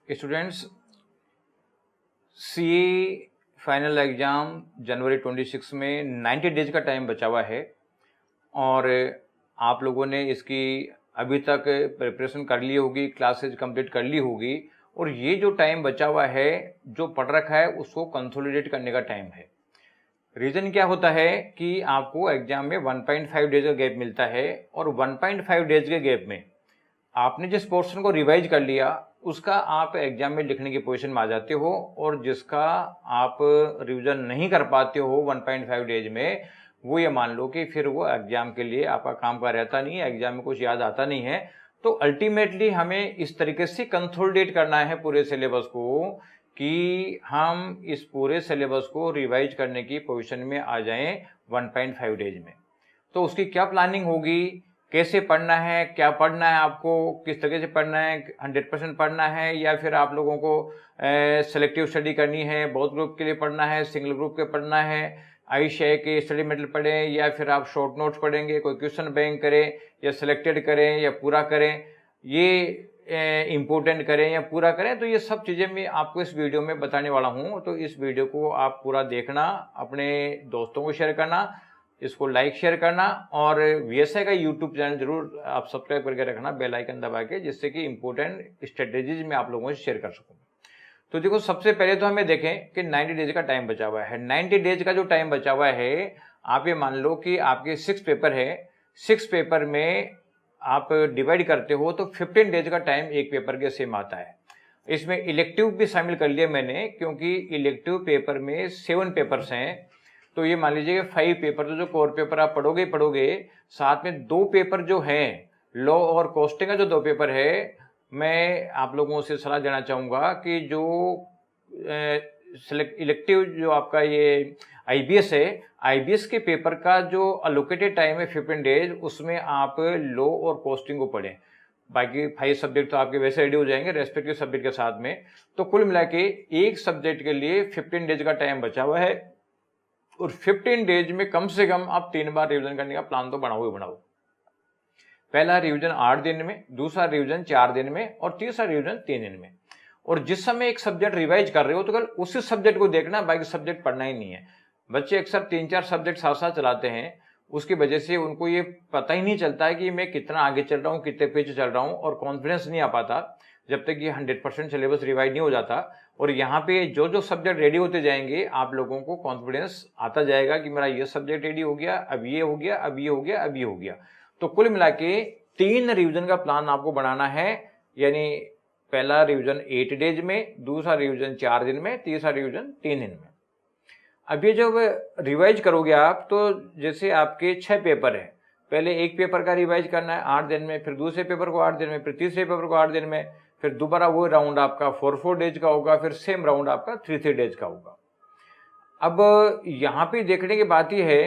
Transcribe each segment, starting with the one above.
Students, CA final exam जनवरी 26 में 90 days का time बचा हुआ है और आप लोगों ने इसकी अभी तक प्रिपरेशन कर ली होगी, क्लासेज कंप्लीट कर ली होगी और ये जो टाइम बचा हुआ है, जो पढ़ रखा है उसको कंसोलिडेट करने का टाइम है। रीज़न क्या होता है कि आपको एग्ज़ाम में 1.5 डेज का गैप मिलता है और 1.5 डेज के गैप में आपने जिस पोर्शन को रिवाइज कर लिया उसका आप एग्जाम में लिखने की पोजीशन में आ जाते हो और जिसका आप रिवीजन नहीं कर पाते हो 1.5 डेज में, वो ये मान लो कि फिर वो एग्जाम के लिए आपका काम का रहता नहीं है, एग्जाम में कुछ याद आता नहीं है। तो अल्टीमेटली हमें इस तरीके से कंसोलिडेट करना है पूरे सिलेबस को कि हम इस पूरे सिलेबस को रिवाइज करने की पोजीशन में आ जाएं 1.5 डेज में। तो उसकी क्या प्लानिंग होगी, कैसे पढ़ना है, क्या पढ़ना है, आपको किस तरह से पढ़ना है, 100% पढ़ना है या फिर आप लोगों को सेलेक्टिव स्टडी करनी है, बहुत ग्रुप के लिए पढ़ना है, सिंगल ग्रुप के पढ़ना है, आईशे के स्टडी मटेरियल पढ़ें या फिर आप शॉर्ट नोट्स पढ़ेंगे, कोई क्वेश्चन बैंक करें या सिलेक्टेड करें या पूरा करें, ये इम्पोर्टेंट करें या पूरा करें। तो ये सब चीज़ें मैं आपको इस वीडियो में बताने वाला हूँ। तो इस वीडियो को आप पूरा देखना, अपने दोस्तों को शेयर करना, इसको लाइक शेयर करना और वीएसआई का यूट्यूब चैनल जरूर आप सब्सक्राइब करके रखना बेल आइकन दबा के, जिससे कि इंपॉर्टेंट स्ट्रेटेजीज मैं आप लोगों से शेयर कर सकूं। तो देखो, सबसे पहले तो हमें देखें कि 90 डेज का टाइम बचा हुआ है। 90 डेज का जो टाइम बचा हुआ है, आप ये मान लो कि आपके 6 पेपर है, 6 पेपर में आप डिवाइड करते हो तो 15 डेज का टाइम एक पेपर के सेम आता है। इसमें इलेक्टिव भी शामिल कर लिया मैंने, क्योंकि इलेक्टिव पेपर में 7 पेपर्स हैं। तो ये मान लीजिए 5 पेपर, तो जो कोर पेपर आप पढ़ोगे ही पढ़ोगे, साथ में 2 पेपर जो हैं लॉ और कॉस्टिंग का जो 2 पेपर है, मैं आप लोगों से सलाह देना चाहूँगा कि जो इलेक्टिव जो आपका ये आईबीएस है, आईबीएस के पेपर का जो अलोकेटेड टाइम है 15 डेज, उसमें आप लॉ और कॉस्टिंग को पढ़ें। बाकी 5 सब्जेक्ट तो आपके वैसे रेडी हो जाएंगे रेस्पेक्टिव सब्जेक्ट के साथ में। तो कुल मिला के एक सब्जेक्ट के लिए 15 डेज का टाइम बचा हुआ है और 15 डेज में कम से कम आप 3 बार रिवीजन करने का प्लान तो बनाओ ही बनाओ। पहला रिवीजन 8 दिन में, दूसरा रिवीजन 4 दिन में और तीसरा रिवीजन 3 दिन में। और जिस समय एक सब्जेक्ट रिवाइज कर रहे हो तो कल उसी सब्जेक्ट को देखना, बाकी सब्जेक्ट पढ़ना ही नहीं है। बच्चे अक्सर 3-4 सब्जेक्ट साथ साथ चलाते हैं, उसकी वजह से उनको ये पता ही नहीं चलता है कि मैं कितना आगे चल रहा हूँ, कितने पेज चल रहा हूँ, और कॉन्फिडेंस नहीं आ पाता जब तक ये 100% सिलेबस रिवाइज नहीं हो जाता। और यहाँ पे जो जो सब्जेक्ट रेडी होते जाएंगे, आप लोगों को कॉन्फिडेंस आता जाएगा कि मेरा ये सब्जेक्ट रेडी हो गया, अब ये हो गया, अब ये हो गया, अब ये हो गया। तो कुल मिला के 3 रिवीजन का प्लान आपको बनाना है, यानी पहला रिवीजन 8 डेज में, दूसरा रिवीजन 4 दिन में, तीसरा रिवीजन 3 दिन में। अब ये जब रिवाइज करोगे आप, तो जैसे आपके 6 पेपर है, पहले एक पेपर का रिवाइज करना है 8 दिन में, फिर दूसरे पेपर को 8 दिन में, फिर तीसरे पेपर को 8 दिन में, फिर दोबारा वो राउंड आपका 4-4 डेज का होगा, फिर सेम राउंड आपका 3-3 डेज का होगा। अब यहाँ पे देखने की बात यह है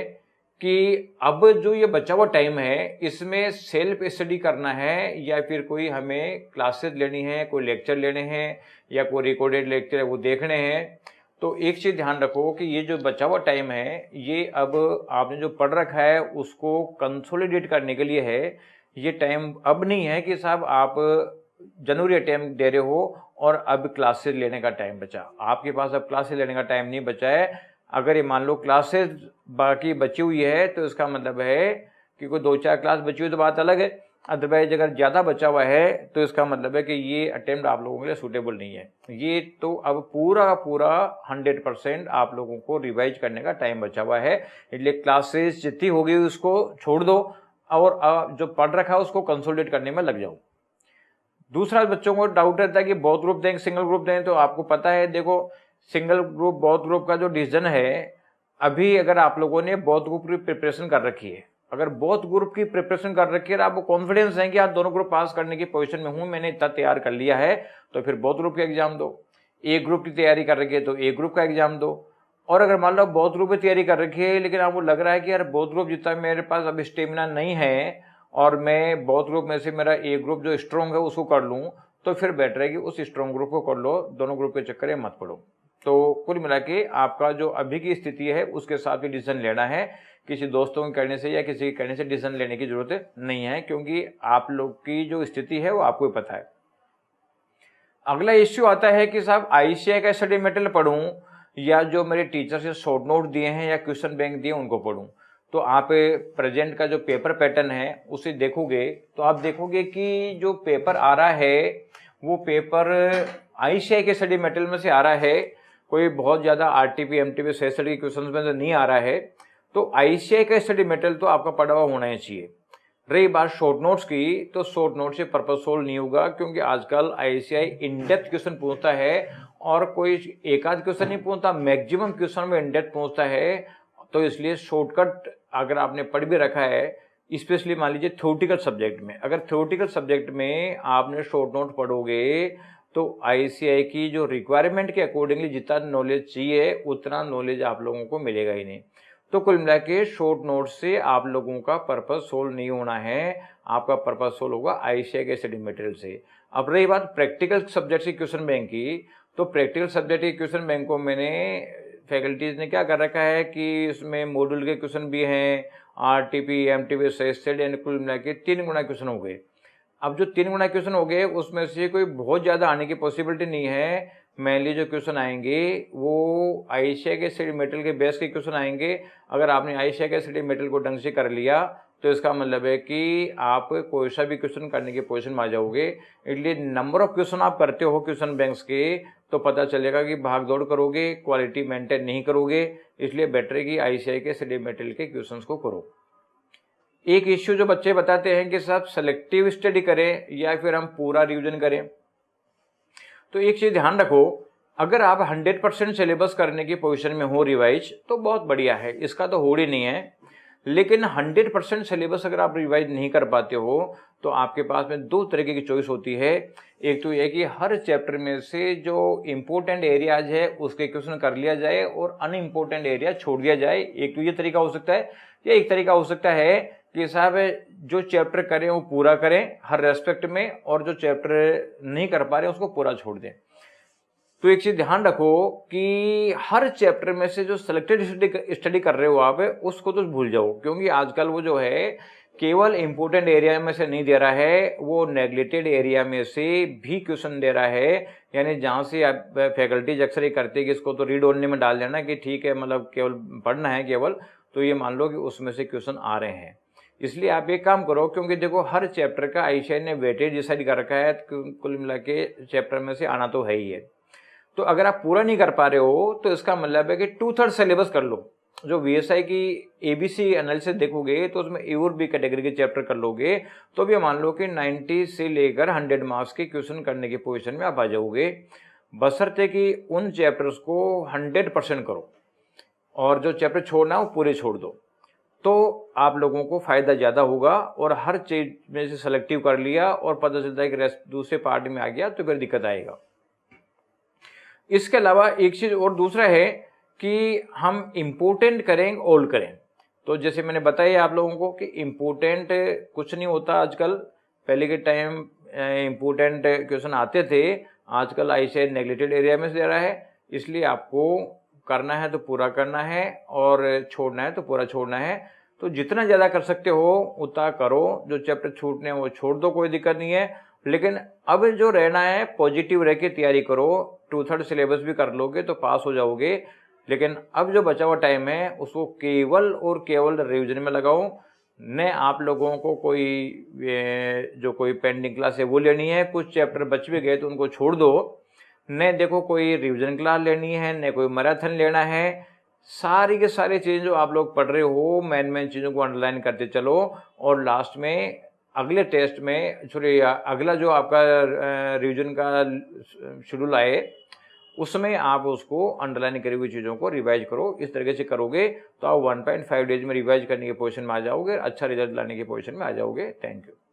कि अब जो ये बचा हुआ टाइम है, इसमें सेल्फ स्टडी करना है या फिर कोई हमें क्लासेस लेनी है, कोई लेक्चर लेने हैं या कोई रिकॉर्डेड लेक्चर है वो देखने हैं। तो एक चीज़ ध्यान रखो कि ये जो बचा हुआ टाइम है, ये अब आपने जो पढ़ रखा है उसको कंसोलिडेट करने के लिए है। ये टाइम अब नहीं है कि साहब आप जनवरी अटेम्प्ट दे रहे हो और अब क्लासेस लेने का टाइम बचा। आपके पास अब क्लासेस लेने का टाइम नहीं बचा है। अगर ये मान लो क्लासेस बाकी बची हुई है तो इसका मतलब है कि कोई 2-4 क्लास बची हुई तो बात अलग है, अदरवाइज अगर ज़्यादा बचा हुआ है तो इसका मतलब है कि ये अटेम्प्ट आप लोगों के लिए सूटेबल नहीं है। ये तो अब पूरा का पूरा 100% आप लोगों को रिवाइज करने का टाइम बचा हुआ है, इसलिए क्लासेस जितनी होगी उसको छोड़ दो और जो पढ़ रखा है उसको कंसोलिडेट करने में लग जाओ। दूसरा, बच्चों को डाउट रहता है कि बहुत ग्रुप दें सिंगल ग्रुप दें, तो आपको पता है, देखो सिंगल ग्रुप बहुत ग्रुप का जो डिसीजन है, अभी अगर आप लोगों ने बहुत ग्रुप की प्रिपरेशन कर रखी है, अगर बहुत ग्रुप की प्रिपरेशन कर रखी है और आपको कॉन्फिडेंस है कि आप दोनों ग्रुप पास करने की पोजीशन में हूं, मैंने इतना तैयार कर लिया है, तो फिर बहुत ग्रुप का एग्जाम दो। एक ग्रुप की तैयारी कर रखी है तो एक ग्रुप का एग्जाम दो। और अगर मान लो बहुत ग्रुप की तैयारी कर रखी है लेकिन आपको लग रहा है कि यार बहुत ग्रुप जितना मेरे पास अब स्टेमिना नहीं है और मैं बहुत ग्रुप में से मेरा एक ग्रुप जो स्ट्रॉन्ग है उसको कर लूँ, तो फिर बेटर है कि उस स्ट्रॉन्ग ग्रुप को कर लो, दोनों ग्रुप के चक्कर में मत पड़ो। तो कुल मिला के आपका जो अभी की स्थिति है उसके साथ भी डिसीजन लेना है, किसी दोस्तों के करने से या किसी के करने से डिसीजन लेने की जरूरत नहीं है, क्योंकि आप लोग की जो स्थिति है वो आपको ही पता है। अगला इश्यू आता है कि साहब आईसीआई का स्टडी मटेरियल पढूं या जो मेरे टीचर से शॉर्ट नोट दिए हैं या क्वेश्चन बैंक दिए उनको पढूं। तो आप प्रेजेंट का जो पेपर पैटर्न है उसे देखोगे तो आप देखोगे कि जो पेपर आ रहा है वो पेपर आईसीआई के स्टडी मटेरियल में से आ रहा है, कोई बहुत ज़्यादा आरटीपी एमटीपी से स्टडी के क्वेश्चन में से नहीं आ रहा है। तो आईसीआई का स्टडी मटेरियल तो आपका पढ़ा हुआ होना ही चाहिए। रही बात शॉर्ट नोट्स की, तो शॉर्ट नोट से पर्पस सोल्व नहीं होगा, क्योंकि आजकल आईसीआई इन डेप्थ क्वेश्चन पूछता है और कोई एक आध क्वेश्चन नहीं पूछता, मैक्सिमम क्वेश्चन में इन डेप्थ पूछता है। तो इसलिए शॉर्टकट अगर आपने पढ़ भी रखा है, स्पेशली मान लीजिए थ्योरेटिकल सब्जेक्ट में, अगर थ्योरेटिकल सब्जेक्ट में आपने शॉर्ट नोट पढ़ोगे तो आईसीआई की जो रिक्वायरमेंट के अकॉर्डिंगली जितना नॉलेज चाहिए उतना नॉलेज आप लोगों को मिलेगा ही नहीं। तो कुल मिला के शॉर्ट नोट से आप लोगों का पर्पस सोल्व नहीं होना है, आपका पर्पस सोल्व होगा आईसीआई के स्टडी मटेरियल से। अब रही बात प्रैक्टिकल सब्जेक्ट की क्वेश्चन बैंक की, तो प्रैक्टिकल सब्जेक्ट के क्वेश्चन बैंक को मैंने फैकल्टीज ने क्या कर रखा है कि इसमें मॉड्यूल के क्वेश्चन भी हैं, आरटीपी एमटीपी सेट एंड कुल मिला के 3 गुना क्वेश्चन हो गए। अब जो 3 गुना क्वेश्चन हो गए उसमें से कोई बहुत ज़्यादा आने की पॉसिबिलिटी नहीं है। मेनली जो क्वेश्चन आएंगे वो आईसीआई के स्टडी मटेरियल के बेस के क्वेश्चन आएंगे। अगर आपने आईसीआई के स्टडी मटेरियल को ढंग से कर लिया तो इसका मतलब है कि आप कोई सा भी क्वेश्चन करने की पोजीशन में आ जाओगे। इसलिए नंबर ऑफ क्वेश्चन आप करते हो क्वेश्चन बैंक्स के तो पता चलेगा कि भाग दौड़ करोगे, क्वालिटी मेंटेन नहीं करोगे। इसलिए बेटर है कि आईसीआई के स्टडी मटेरियल के क्वेश्चन को करो। एक इश्यू जो बच्चे बताते हैं कि साहब सेलेक्टिव स्टडी करें या फिर हम पूरा रिवीजन करें। तो एक चीज ध्यान रखो, अगर आप 100% सिलेबस करने की पोजीशन में हो रिवाइज तो बहुत बढ़िया है, इसका तो होड़ ही नहीं है। लेकिन 100% सिलेबस अगर आप रिवाइज नहीं कर पाते हो तो आपके पास में 2 तरीके की चॉइस होती है। एक तो यह कि हर चैप्टर में से जो इम्पोर्टेंट एरियाज है उसके क्वेश्चन कर लिया जाए और अनइम्पोर्टेंट एरिया छोड़ दिया जाए। एक तो ये तरीका हो सकता है, या एक तरीका हो सकता है कि साहब जो चैप्टर करें वो पूरा करें हर रेस्पेक्ट में, और जो चैप्टर नहीं कर पा रहे उसको पूरा छोड़ दें। तो एक चीज ध्यान रखो कि हर चैप्टर में से जो सिलेक्टेड स्टडी कर रहे हो आप उसको तो भूल जाओ, क्योंकि आजकल वो जो है केवल इंपोर्टेंट एरिया में से नहीं दे रहा है, वो नेग्लेक्टेड एरिया में से भी क्वेश्चन दे रहा है। यानी जहाँ से आप फैकल्टीज अक्सर ये करते हैं कि इसको तो रीड ओनली में डाल देना कि ठीक है, मतलब केवल पढ़ना है केवल, तो ये मान लो कि उसमें से क्वेश्चन आ रहे हैं। इसलिए आप एक काम करो, क्योंकि देखो हर चैप्टर का आईसीआई ने वेटेज डिसाइड कर रखा है, कुल मिला के चैप्टर में से आना तो है ही है। तो अगर आप पूरा नहीं कर पा रहे हो तो इसका मतलब है कि 2/3 सिलेबस कर लो। जो वीएसआई की एबीसी एनालिसिस देखोगे तो उसमें ए और बी कैटेगरी के चैप्टर कर लोगे तो भी मान लो कि 90 से लेकर 100 मार्क्स के क्वेश्चन करने की पोजीशन में आप आ जाओगे, बशर्ते कि उन चैप्टर्स को 100% करो और जो चैप्टर छोड़ना है वो पूरे छोड़ दो। तो आप लोगों को फायदा ज़्यादा होगा, और हर चीज में से सेलेक्टिव कर लिया और पता चलता है कि दूसरे पार्ट में आ गया तो फिर दिक्कत आएगा। इसके अलावा एक चीज और दूसरा है कि हम इम्पोर्टेंट करें ओल्ड करें। तो जैसे मैंने बताया आप लोगों को कि इम्पोर्टेंट कुछ नहीं होता आजकल, पहले के टाइम इम्पोर्टेंट क्वेश्चन आते थे, आजकल आईसीआई नेग्लेक्टेड एरिया में से दे रहा है। इसलिए आपको करना है तो पूरा करना है और छोड़ना है तो पूरा छोड़ना है। तो जितना ज़्यादा कर सकते हो उतना करो, जो चैप्टर छूटने हैं वो छोड़ दो, कोई दिक्कत नहीं है। लेकिन अब जो रहना है पॉजिटिव रह के तैयारी करो, 2/3 सिलेबस भी कर लोगे तो पास हो जाओगे। लेकिन अब जो बचा हुआ टाइम है उसको केवल और केवल रिवीजन में लगाओ। न आप लोगों को कोई जो कोई पेंडिंग क्लास है वो लेनी है, कुछ चैप्टर बच भी गए तो उनको छोड़ दो। न देखो कोई रिवीजन क्लास लेनी है, न कोई मैराथन लेना है। सारी के सारी चीज़ें जो आप लोग पढ़ रहे हो मेन चीज़ों को अंडरलाइन करते चलो, और लास्ट में अगले टेस्ट में अगला जो आपका रिवीजन का शेड्यूल आए उसमें आप उसको अंडरलाइन करी हुई चीज़ों को रिवाइज करो। इस तरीके से करोगे तो आप 1.5 डेज में रिवाइज करने की पोजीशन में आ जाओगे, अच्छा रिजल्ट लाने की पोजीशन में आ जाओगे। Thank you.